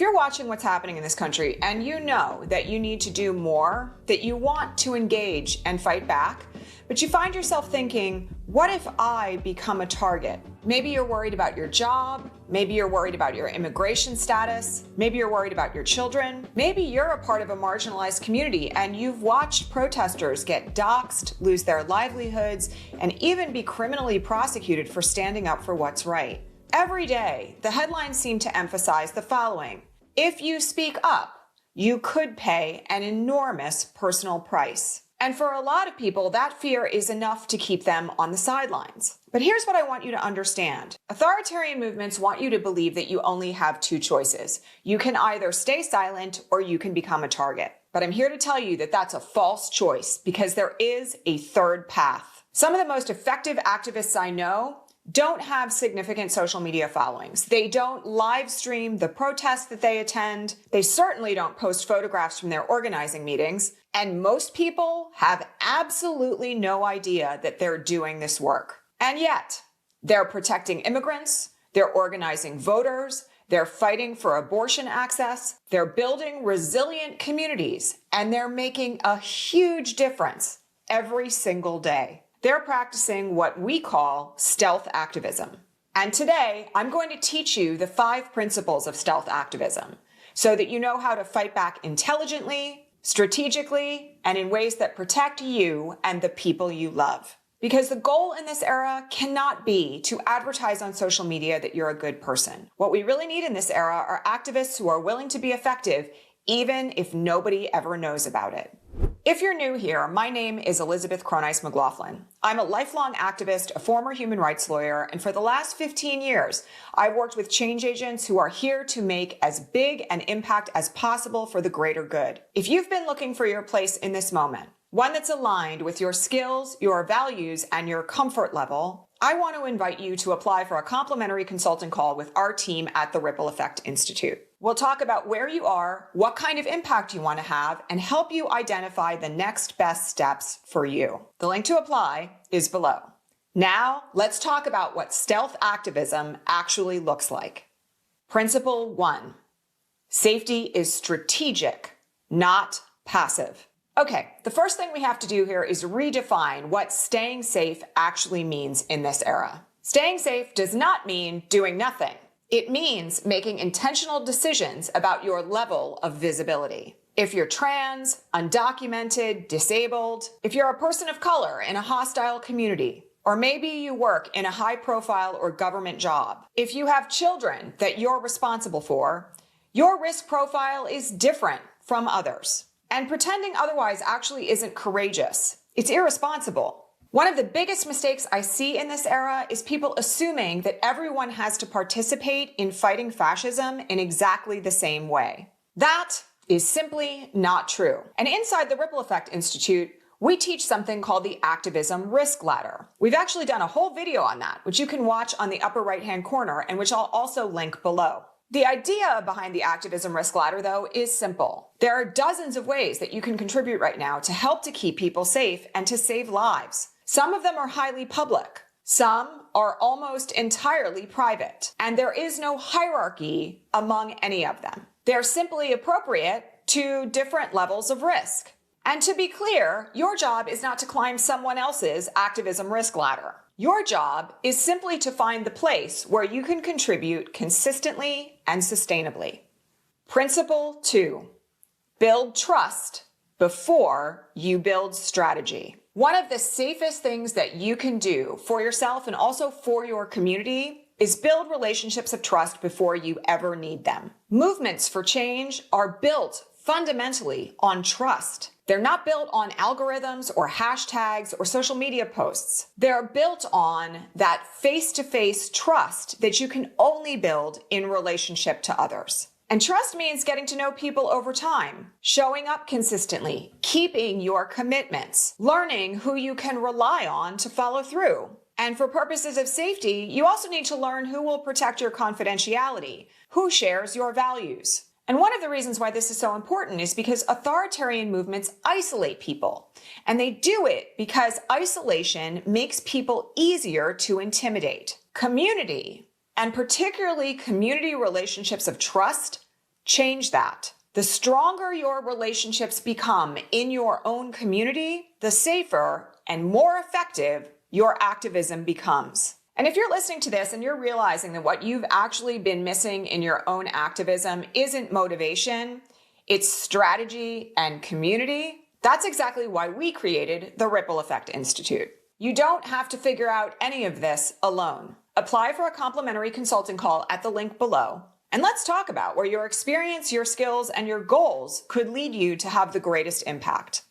you're watching what's happening in this country and you know that you need to do more, that you want to engage and fight back, but you find yourself thinking, what if I become a target? Maybe you're worried about your job. Maybe you're worried about your immigration status. Maybe you're worried about your children. Maybe you're a part of a marginalized community and you've watched protesters get doxxed, lose their livelihoods, and even be criminally prosecuted for standing up for what's right. Every day, the headlines seem to emphasize the following: if you speak up, you could pay an enormous personal price. And for a lot of people, that fear is enough to keep them on the sidelines. But here's what I want you to understand. Authoritarian movements want you to believe that you only have two choices. You can either stay silent or you can become a target. But I'm here to tell you that that's a false choice because there is a third path. Some of the most effective activists I know don't have significant social media followings. They don't live stream the protests that they attend. They certainly don't post photographs from their organizing meetings. And most people have absolutely no idea that they're doing this work. And yet, they're protecting immigrants, they're organizing voters, they're fighting for abortion access, they're building resilient communities, and they're making a huge difference every single day. They're practicing what we call stealth activism. And today, I'm going to teach you the 5 principles of stealth activism so that you know how to fight back intelligently, strategically, and in ways that protect you and the people you love. Because the goal in this era cannot be to advertise on social media that you're a good person. What we really need in this era are activists who are willing to be effective, even if nobody ever knows about it. If you're new here, my name is Elizabeth Cronise McLaughlin. I'm a lifelong activist, a former human rights lawyer, and for the last 15 years, I've worked with change agents who are here to make as big an impact as possible for the greater good. If you've been looking for your place in this moment, one that's aligned with your skills, your values, and your comfort level, I want to invite you to apply for a complimentary consulting call with our team at the Ripple Effect Institute. We'll talk about where you are, what kind of impact you want to have, and help you identify the next best steps for you. The link to apply is below. Now, let's talk about what stealth activism actually looks like. Principle 1. Safety is strategic, not passive. Okay, the first thing we have to do here is redefine what staying safe actually means in this era. Staying safe does not mean doing nothing. It means making intentional decisions about your level of visibility. If you're trans, undocumented, disabled, if you're a person of color in a hostile community, or maybe you work in a high-profile or government job, if you have children that you're responsible for, your risk profile is different from others. And pretending otherwise actually isn't courageous. It's irresponsible. One of the biggest mistakes I see in this era is people assuming that everyone has to participate in fighting fascism in exactly the same way. That is simply not true. And inside the Ripple Effect Institute, we teach something called the Activism Risk Ladder. We've actually done a whole video on that, which you can watch on the upper right-hand corner and which I'll also link below. The idea behind the Activism Risk Ladder, though, is simple. There are dozens of ways that you can contribute right now to help to keep people safe and to save lives. Some of them are highly public. Some are almost entirely private. And there is no hierarchy among any of them. They're simply appropriate to different levels of risk. And to be clear, your job is not to climb someone else's activism risk ladder. Your job is simply to find the place where you can contribute consistently and sustainably. Principle 2, build trust before you build strategy. One of the safest things that you can do for yourself and also for your community is build relationships of trust before you ever need them. Movements for change are built fundamentally on trust. They're not built on algorithms or hashtags or social media posts. They're built on that face-to-face trust that you can only build in relationship to others. And trust means getting to know people over time, showing up consistently, keeping your commitments, learning who you can rely on to follow through. And for purposes of safety, you also need to learn who will protect your confidentiality, who shares your values. And one of the reasons why this is so important is because authoritarian movements isolate people. And they do it because isolation makes people easier to intimidate. Community, and particularly community relationships of trust, Change that. The stronger your relationships become in your own community, the safer and more effective your activism becomes. And if you're listening to this and you're realizing that what you've actually been missing in your own activism isn't motivation, it's strategy and community, that's exactly why we created the Ripple Effect Institute. You don't have to figure out any of this alone. Apply for a complimentary consulting call at the link below. And let's talk about where your experience, your skills, and your goals could lead you to have the greatest impact.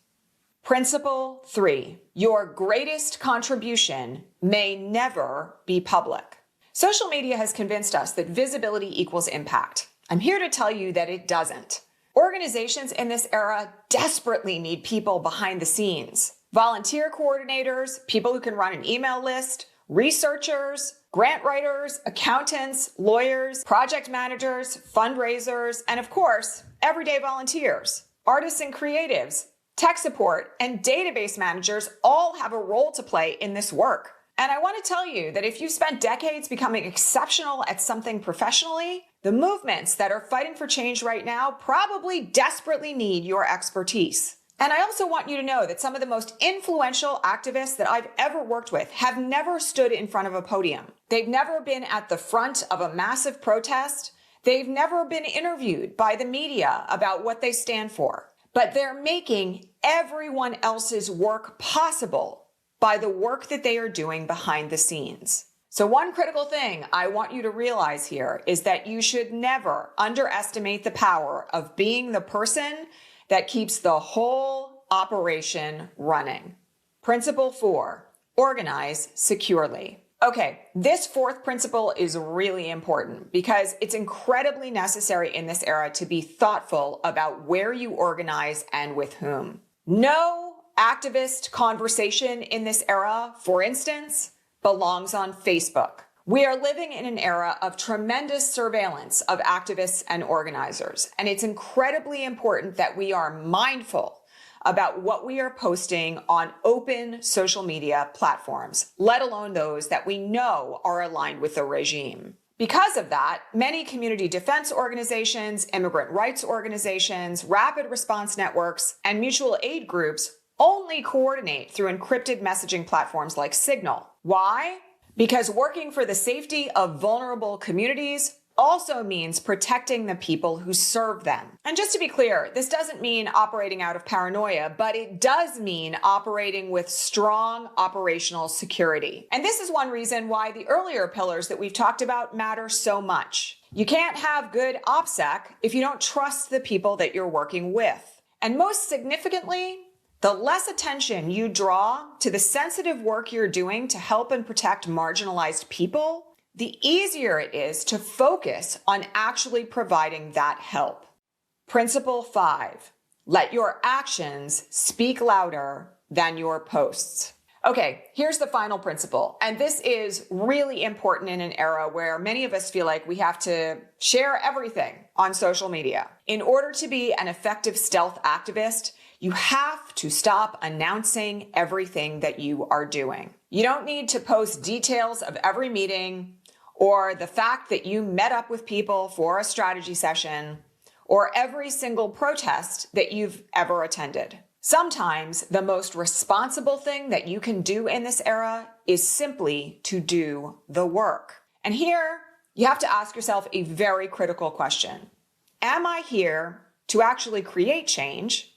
Principle 3, your greatest contribution may never be public. Social media has convinced us that visibility equals impact. I'm here to tell you that it doesn't. Organizations in this era desperately need people behind the scenes. Volunteer coordinators, people who can run an email list, researchers, grant writers, accountants, lawyers, project managers, fundraisers, and of course, everyday volunteers. Artists and creatives, tech support, and database managers all have a role to play in this work. And I want to tell you that if you've spent decades becoming exceptional at something professionally, the movements that are fighting for change right now probably desperately need your expertise. And I also want you to know that some of the most influential activists that I've ever worked with have never stood in front of a podium. They've never been at the front of a massive protest. They've never been interviewed by the media about what they stand for. But they're making everyone else's work possible by the work that they are doing behind the scenes. So one critical thing I want you to realize here is that you should never underestimate the power of being the person that keeps the whole operation running. Principle 4, organize securely. Okay, this fourth principle is really important because it's incredibly necessary in this era to be thoughtful about where you organize and with whom. No activist conversation in this era, for instance, belongs on Facebook. We are living in an era of tremendous surveillance of activists and organizers, and it's incredibly important that we are mindful about what we are posting on open social media platforms, let alone those that we know are aligned with the regime. Because of that, many community defense organizations, immigrant rights organizations, rapid response networks, and mutual aid groups only coordinate through encrypted messaging platforms like Signal. Why? Because working for the safety of vulnerable communities also means protecting the people who serve them. And just to be clear, this doesn't mean operating out of paranoia, but it does mean operating with strong operational security. And this is one reason why the earlier pillars that we've talked about matter so much. You can't have good OPSEC if you don't trust the people that you're working with. And most significantly, the less attention you draw to the sensitive work you're doing to help and protect marginalized people, the easier it is to focus on actually providing that help. Principle 5, let your actions speak louder than your posts. Okay, here's the final principle. And this is really important in an era where many of us feel like we have to share everything on social media. In order to be an effective stealth activist, you have to stop announcing everything that you are doing. You don't need to post details of every meeting or the fact that you met up with people for a strategy session or every single protest that you've ever attended. Sometimes the most responsible thing that you can do in this era is simply to do the work. And here you have to ask yourself a very critical question. Am I here to actually create change?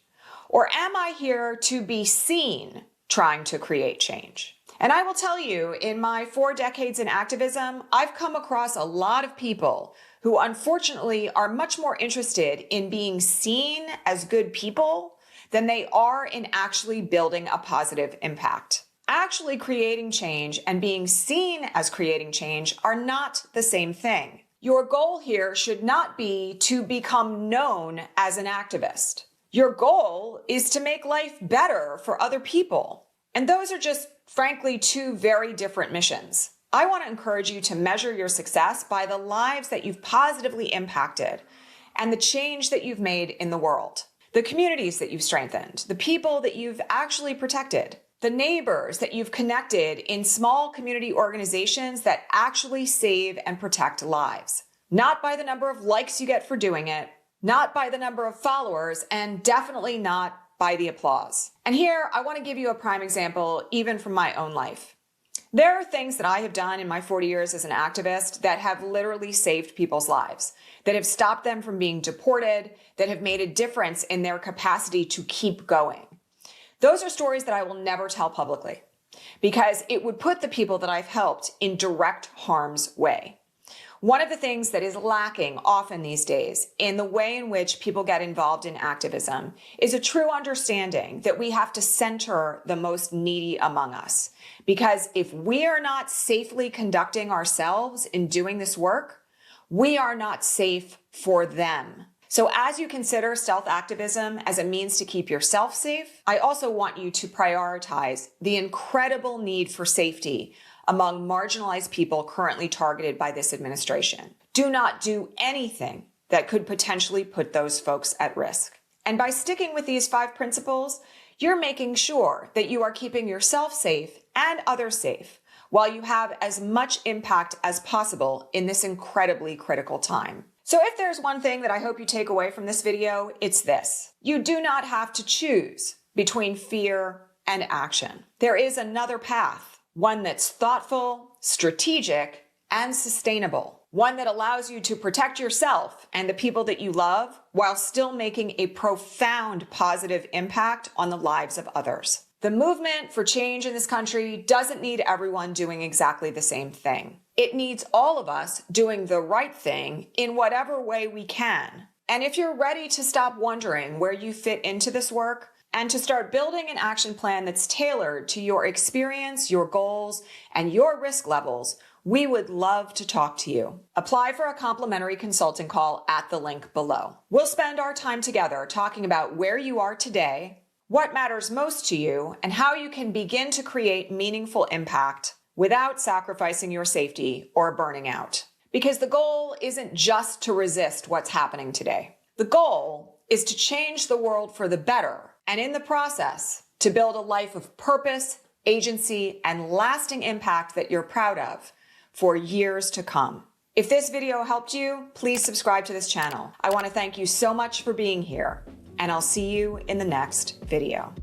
Or am I here to be seen trying to create change? And I will tell you, in my 4 decades in activism, I've come across a lot of people who unfortunately are much more interested in being seen as good people than they are in actually building a positive impact. Actually creating change and being seen as creating change are not the same thing. Your goal here should not be to become known as an activist. Your goal is to make life better for other people. And those are just, frankly, 2 very different missions. I want to encourage you to measure your success by the lives that you've positively impacted and the change that you've made in the world, the communities that you've strengthened, the people that you've actually protected, the neighbors that you've connected in small community organizations that actually save and protect lives, not by the number of likes you get for doing it, not by the number of followers, and definitely not by the applause. And here, I want to give you a prime example, even from my own life. There are things that I have done in my 40 years as an activist that have literally saved people's lives, that have stopped them from being deported, that have made a difference in their capacity to keep going. Those are stories that I will never tell publicly, because it would put the people that I've helped in direct harm's way. One of the things that is lacking often these days in the way in which people get involved in activism is a true understanding that we have to center the most needy among us. Because if we are not safely conducting ourselves in doing this work, we are not safe for them. So as you consider stealth activism as a means to keep yourself safe, I also want you to prioritize the incredible need for safety among marginalized people currently targeted by this administration. Do not do anything that could potentially put those folks at risk. And by sticking with these 5 principles, you're making sure that you are keeping yourself safe and others safe while you have as much impact as possible in this incredibly critical time. So if there's one thing that I hope you take away from this video, it's this. You do not have to choose between fear and action. There is another path. One that's thoughtful, strategic, and sustainable. One that allows you to protect yourself and the people that you love while still making a profound positive impact on the lives of others. The movement for change in this country doesn't need everyone doing exactly the same thing. It needs all of us doing the right thing in whatever way we can. And if you're ready to stop wondering where you fit into this work, and to start building an action plan that's tailored to your experience, your goals, and your risk levels, we would love to talk to you. Apply for a complimentary consulting call at the link below. We'll spend our time together talking about where you are today, what matters most to you, and how you can begin to create meaningful impact without sacrificing your safety or burning out. Because the goal isn't just to resist what's happening today. The goal is to change the world for the better, and in the process, to build a life of purpose, agency, and lasting impact that you're proud of for years to come. If this video helped you, please subscribe to this channel. I want to thank you so much for being here, and I'll see you in the next video.